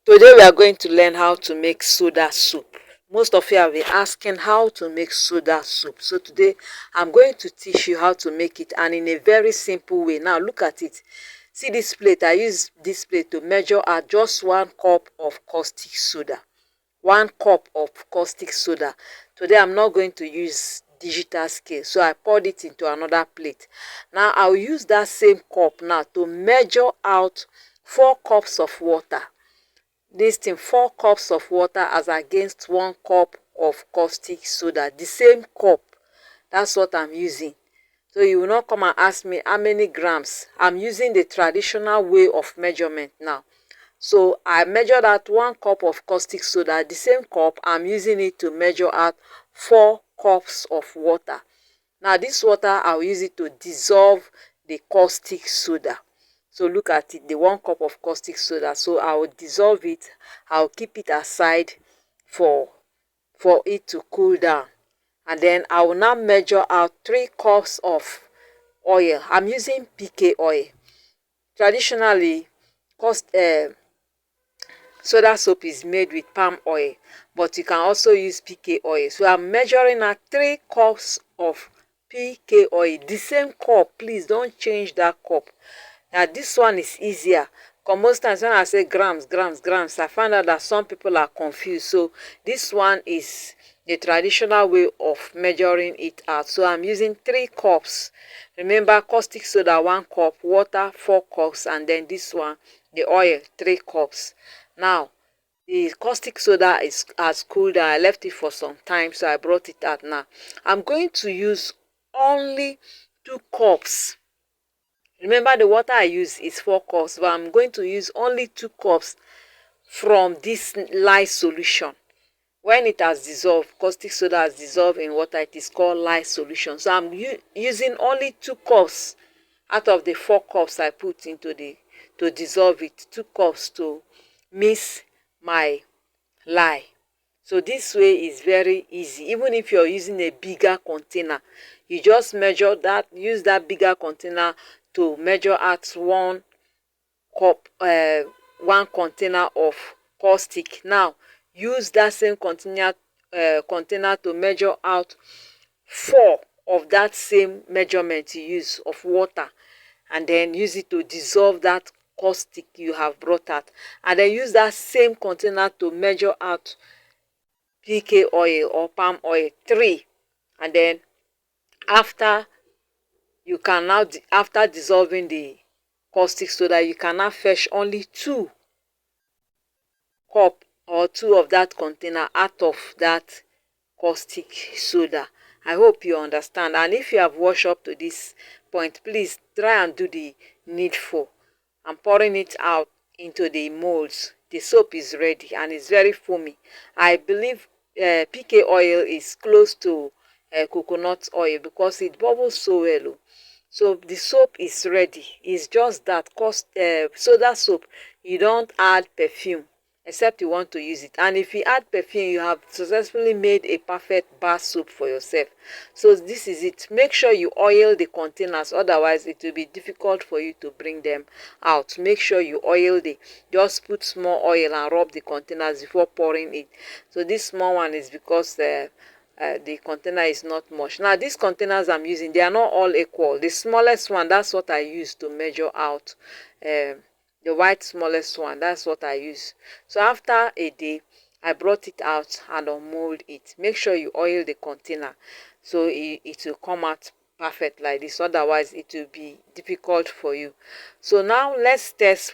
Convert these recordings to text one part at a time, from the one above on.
Today we are going to learn how to make soda soup. Most of you have been asking how to make soda soup. So today I'm going to teach you how to make it, and in a very simple way. Now look at it. See this plate. I use this plate to measure out just 1 cup of caustic soda. 1 cup of caustic soda. Today I'm not going to use digital scale, so I poured it into another plate. Now I'll use that same cup now to measure out 4 cups of water. This thing, 4 cups of water as against 1 cup of caustic soda. The same cup. That's what I'm using. So you will not come and ask me how many grams. I'm using the traditional way of measurement now. So I measured out 1 cup of caustic soda. The same cup, I'm using it to measure out 4 cups of water. Now this water, I'll use it to dissolve the caustic soda. So look at it, the 1 cup of caustic soda. So I will dissolve it. I'll keep it aside for it to cool down. And then I will now measure out 3 cups of oil. I'm using PK oil. Traditionally, soda soap is made with palm oil, but you can also use PK oil. So I'm measuring out 3 cups of PK oil. The same cup, please don't change that cup. Now this one is easier, because most times when I say grams, I find out that some people are confused. So this one is the traditional way of measuring it out. So I'm using 3 cups. Remember, caustic soda 1 cup, water 4 cups, and then this one, the oil 3 cups. Now the caustic soda has cooled down. I left it for some time, so I brought it out now. I'm going to use only 2 cups. Remember, the water I use is 4 cups, but I'm going to use only 2 cups from this lye solution. When it has dissolved, caustic soda has dissolved in water, it is called lye solution. So I'm using only 2 cups out of the 4 cups I put into to dissolve it. 2 cups to mix my lye. So this way is very easy. Even if you're using a bigger container, you just measure that, use that bigger container to measure out 1 cup, 1 container of caustic. Now use that same container to measure out 4 of that same measurement you use of water, and then use it to dissolve that caustic you have brought out, and then use that same container to measure out PK oil or palm oil 3, and then after you can now after dissolving the caustic soda, you can now fetch only 2 cup or 2 of that container out of that caustic soda. I hope you understand, and if you have watched up to this point, please try and do the needful. I'm pouring it out into the molds. The soap is ready and it's very foamy. I believe PK oil is close to coconut oil because it bubbles so well. So the soap is ready. It's just that soda soap, you don't add perfume except you want to use it. And if you add perfume, you have successfully made a perfect bar soap for yourself. So this is it. Make sure you oil the containers, otherwise it will be difficult for you to bring them out. Make sure you oil just put small oil and rub the containers before pouring it. So this small one is because the container is not much. Now these containers I'm using, they are not all equal. The smallest one, that's what I use to measure out. The white smallest one, that's what I use. So after a day, I brought it out and unmold it. Make sure you oil the container so it will come out perfect like this. Otherwise it will be difficult for you. So now let's test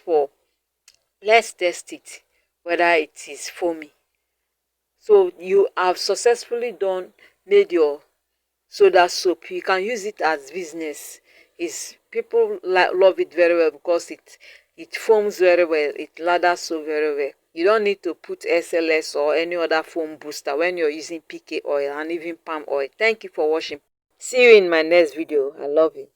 it whether it is foamy. So you have successfully made your soda soap. You can use it as business. People love it very well because it foams very well. It lathers so very well. You don't need to put SLS or any other foam booster when you're using PK oil and even palm oil. Thank you for watching. See you in my next video. I love you.